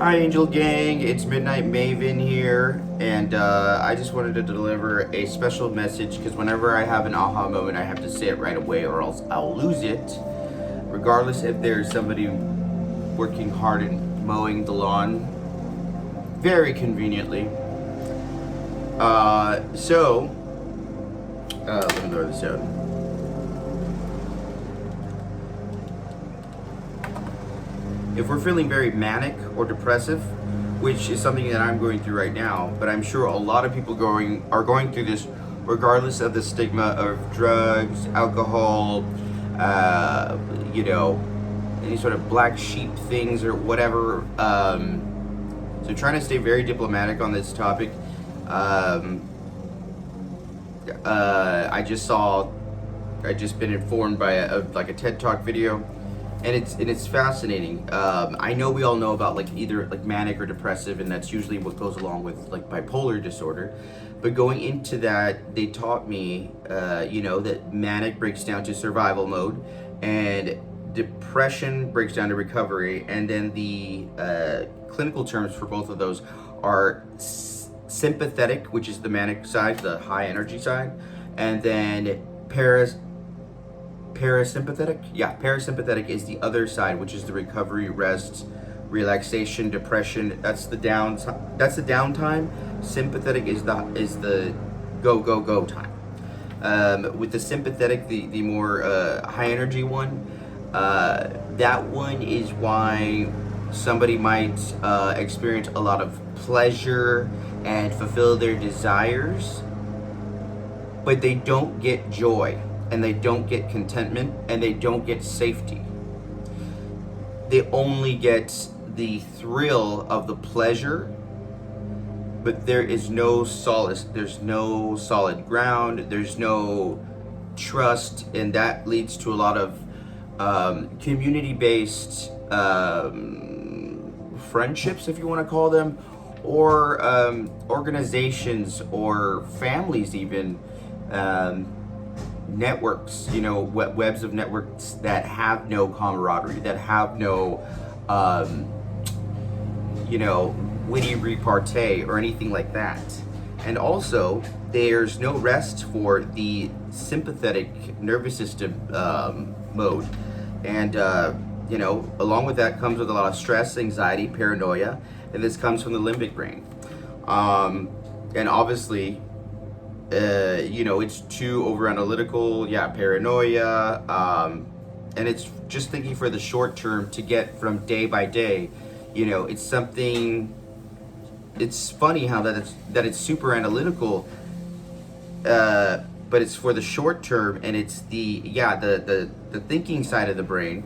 Hi Angel Gang, it's Midnight Maven here, and I just wanted to deliver a special message because whenever I have an aha moment, I have to say it right away or else I'll lose it, regardless if there's somebody working hard and mowing the lawn, very conveniently. Let me lower this down. If we're feeling very manic or depressive, which is something that I'm going through right now, but I'm sure a lot of people are going through this regardless of the stigma of drugs, alcohol, any sort of black sheep things or whatever. So trying to stay very diplomatic on this topic. I just been informed by a TED Talk video, and it's fascinating. I know we all know about either manic or depressive, and that's usually what goes along with bipolar disorder. But going into that, they taught me, that manic breaks down to survival mode, and depression breaks down to recovery, and then the clinical terms for both of those are sympathetic, which is the manic side, the high energy side, and then parasympathetic. Yeah, parasympathetic is the other side, which is the recovery, rest, relaxation, depression. That's the downtime. Sympathetic is the go time. With the sympathetic, the more high energy one, that one is why somebody might experience a lot of pleasure and fulfill their desires, but they don't get joy, and they don't get contentment, and they don't get safety. They only get the thrill of the pleasure, but there is no solace, there's no solid ground, there's no trust, and that leads to a lot of community-based friendships, if you want to call them, or organizations or families even, networks, webs of networks that have no camaraderie, that have no witty repartee or anything like that. And also there's no rest for the sympathetic nervous system mode, and along with that comes with a lot of stress, anxiety, paranoia, and this comes from the limbic brain. And obviously, it's too over analytical, paranoia, and it's just thinking for the short term to get from day by day. It's funny how that it's super analytical, but it's for the short term, and it's the thinking side of the brain.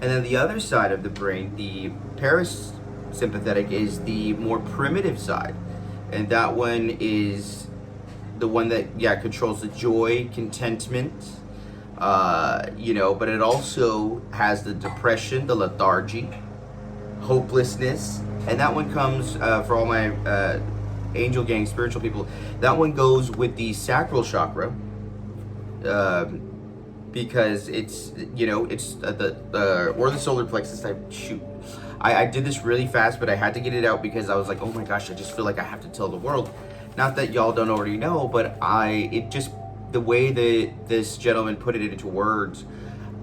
And then the other side of the brain, the parasympathetic, is the more primitive side, and that one is the one that controls the joy, contentment, but it also has the depression, the lethargy, hopelessness, and that one comes for all my Angel Gang spiritual people. That one goes with the sacral chakra, because it's or the solar plexus. I did this really fast, but I had to get it out because I was like, oh my gosh, I just feel like I have to tell the world. Not that y'all don't already know, but the way that this gentleman put it into words,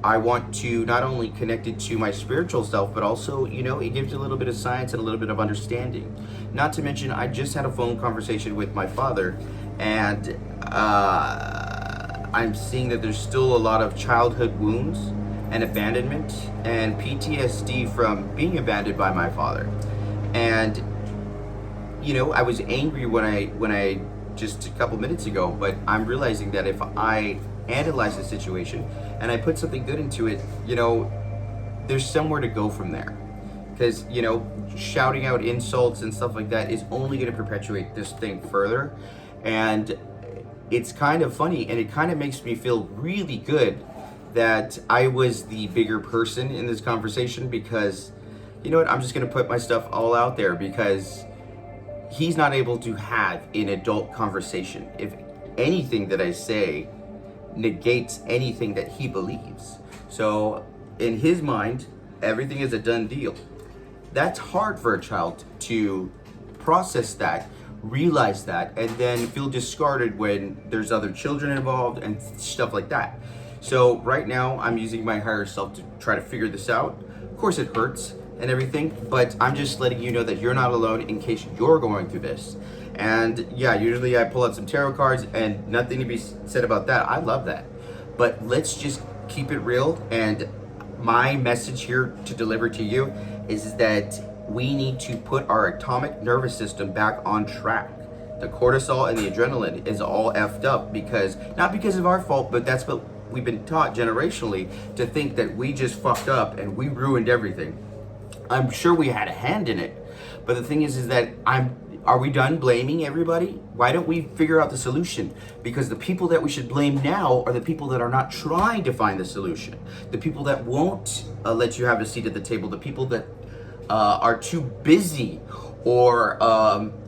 I want to not only connect it to my spiritual self, but also, it gives a little bit of science and a little bit of understanding. Not to mention, I just had a phone conversation with my father, and I'm seeing that there's still a lot of childhood wounds and abandonment and PTSD from being abandoned by my father. And I was angry when I just a couple minutes ago, but I'm realizing that if I analyze the situation and I put something good into it, there's somewhere to go from there. Because, shouting out insults and stuff like that is only going to perpetuate this thing further. And it's kind of funny, and it kind of makes me feel really good that I was the bigger person in this conversation, because, I'm just going to put my stuff all out there, because he's not able to have an adult conversation if anything that I say negates anything that he believes. So in his mind, everything is a done deal. That's hard for a child to process that, realize that, and then feel discarded when there's other children involved and stuff like that. So right now I'm using my higher self to try to figure this out. Of course it hurts and everything, but I'm just letting you know that you're not alone in case you're going through this. And yeah, usually I pull out some tarot cards, and nothing to be said about that. I love that. But let's just keep it real, and my message here to deliver to you is that we need to put our atomic nervous system back on track. The cortisol and the adrenaline is all effed up because, not because of our fault, but that's what we've been taught generationally, to think that we just fucked up and we ruined everything. I'm sure we had a hand in it, but the thing is that are we done blaming everybody? Why don't we figure out the solution? Because the people that we should blame now are the people that are not trying to find the solution. The people that won't let you have a seat at the table. The people that are too busy or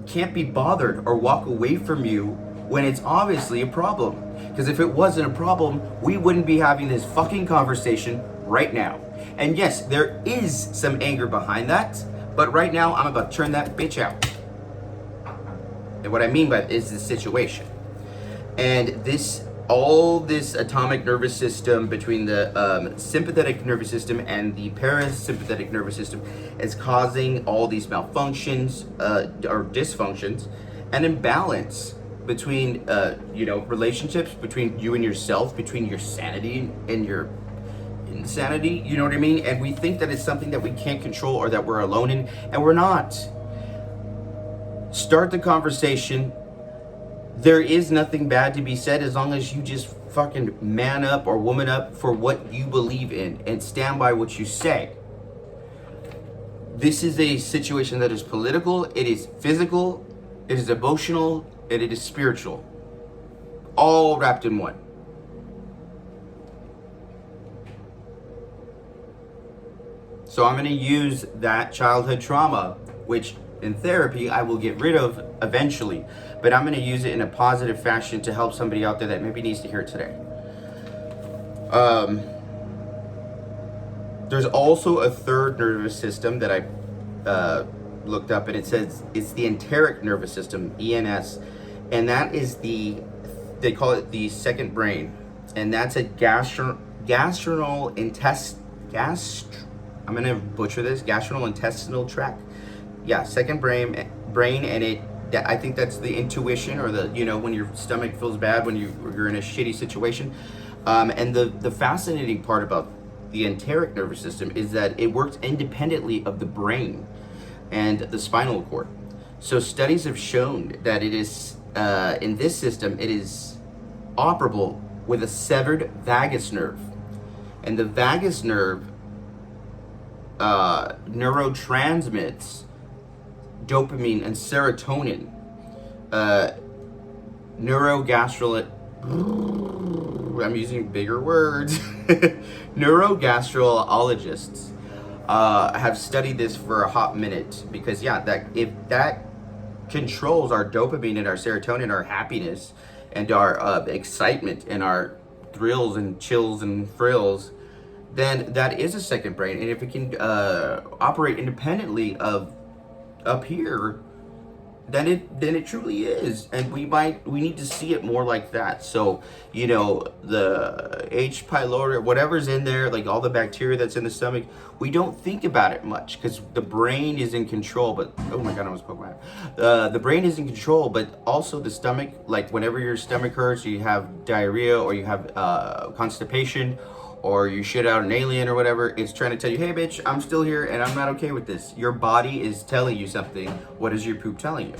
can't be bothered or walk away from you when it's obviously a problem. Because if it wasn't a problem, we wouldn't be having this fucking conversation right now. And yes, there is some anger behind that, but right now I'm about to turn that bitch out. And what I mean by it is the situation. And all this atomic nervous system between the sympathetic nervous system and the parasympathetic nervous system is causing all these malfunctions or dysfunctions and imbalance between relationships, between you and yourself, between your sanity and your insanity, you know what I mean? And we think that it's something that we can't control or that we're alone in, and we're not. Start the conversation. There is nothing bad to be said as long as you just fucking man up or woman up for what you believe in and stand by what you say. This is a situation that is political, it is physical, it is emotional, and it is spiritual. All wrapped in one. So I'm going to use that childhood trauma, which in therapy I will get rid of eventually, but I'm going to use it in a positive fashion to help somebody out there that maybe needs to hear it today. There's also a third nervous system that I looked up, and it says it's the enteric nervous system, ENS, and that is they call it the second brain, and that's a I'm gonna butcher this, gastrointestinal tract. Yeah, second brain, and I think that's the intuition, or the, when your stomach feels bad when you're in a shitty situation. And the fascinating part about the enteric nervous system is that it works independently of the brain and the spinal cord. So studies have shown that it is in this system it is operable with a severed vagus nerve, and the vagus nerve neurotransmits dopamine and serotonin. I'm using bigger words. Neurogastrologists have studied this for a hot minute, because if that controls our dopamine and our serotonin, our happiness and our excitement and our thrills and chills and frills, then that is a second brain. And if it can operate independently of up here, then it truly is. And we need to see it more like that. So the H. pylori, whatever's in there, like all the bacteria that's in the stomach, we don't think about it much because the brain is in control. But oh my god, I almost poked my eye. The brain is in control, but also the stomach. Like whenever your stomach hurts, you have diarrhea, or you have constipation, or you shit out an alien or whatever, it's trying to tell you, hey bitch, I'm still here and I'm not okay with this. Your body is telling you something. What is your poop telling you?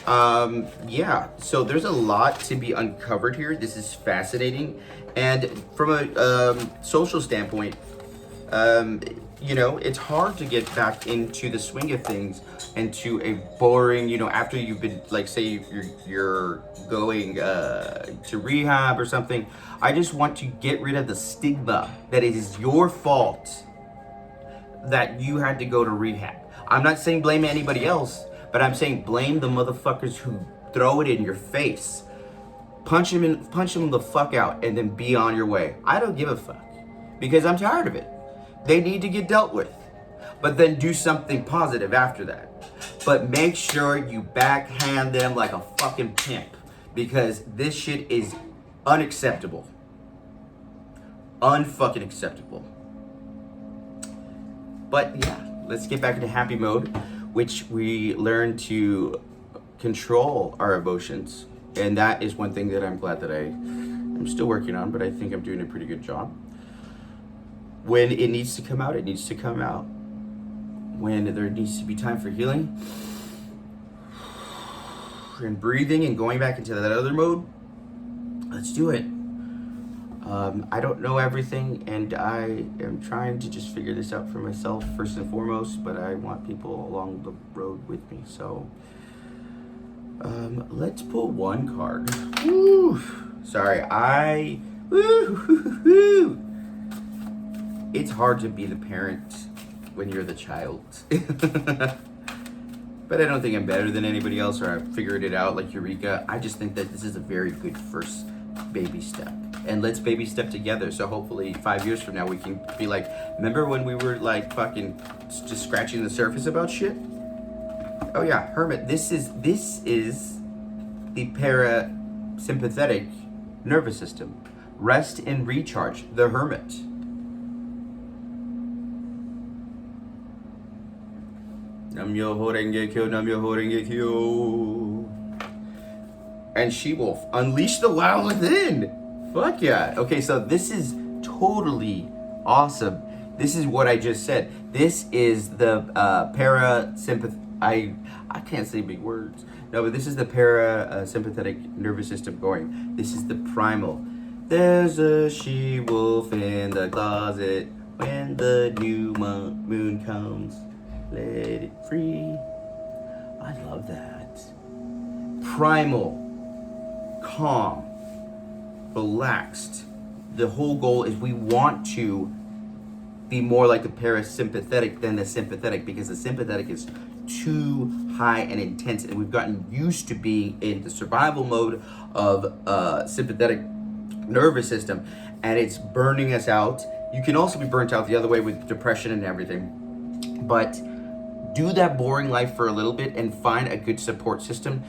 So there's a lot to be uncovered here. This is fascinating. And from a social standpoint, it's hard to get back into the swing of things, and to a boring, after you've been, like, say you're going to rehab or something. I just want to get rid of the stigma that it is your fault that you had to go to rehab. I'm not saying blame anybody else, but I'm saying blame the motherfuckers who throw it in your face. Punch them the fuck out, and then be on your way. I don't give a fuck, because I'm tired of it. They need to get dealt with. but then do something positive after that. But make sure you backhand them like a fucking pimp, because this shit is unacceptable. Unfucking acceptable. But yeah, let's get back into happy mode, which we learn to control our emotions. And that is one thing that I'm glad that I'm still working on, but I think I'm doing a pretty good job. When it needs to come out, it needs to come out. When there needs to be time for healing and breathing and going back into that other mode, let's do it. I don't know everything, and I am trying to just figure this out for myself first and foremost, but I want people along the road with me. So let's pull one card. Woo. Sorry, woo. It's hard to be the parent when you're the child. But I don't think I'm better than anybody else, or I've figured it out like Eureka. I just think that this is a very good first baby step. And let's baby step together. So hopefully 5 years from now we can be like, remember when we were like fucking just scratching the surface about shit? Oh yeah, Hermit. This is the parasympathetic nervous system. Rest and recharge. The Hermit. Nam-myoho Renge Kyo, Nam-myoho Renge Kyo. And She-Wolf, unleash the wild within. Fuck yeah. Okay, so this is totally awesome. This is what I just said. This is the parasympathetic. I can't say big words. No, but this is the parasympathetic nervous system going. This is the primal. There's a she-wolf in the closet when the new moon comes. Let it free. I love that. Primal. Calm. Relaxed. The whole goal is we want to be more like the parasympathetic than the sympathetic, because the sympathetic is too high and intense, and we've gotten used to being in the survival mode of sympathetic nervous system, and it's burning us out. You can also be burnt out the other way with depression and everything, but do that boring life for a little bit and find a good support system.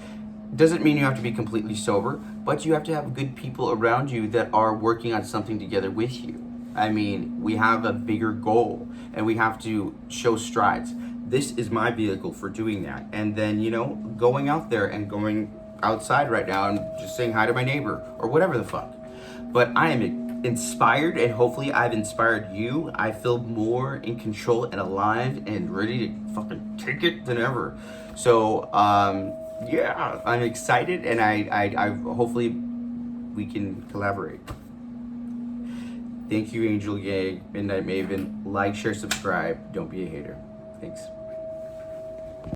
Doesn't mean you have to be completely sober, but you have to have good people around you that are working on something together with you. I mean, we have a bigger goal and we have to show strides. This is my vehicle for doing that. And then, you know, going out there and going outside right now and just saying hi to my neighbor or whatever the fuck. But I am inspired, and hopefully I've inspired you. I feel more in control and alive and ready to fucking take it than ever. So, yeah, I'm excited, and I hopefully we can collaborate. Thank you, Angel Gang, Midnight Maven. Like, share, subscribe. Don't be a hater. Thanks.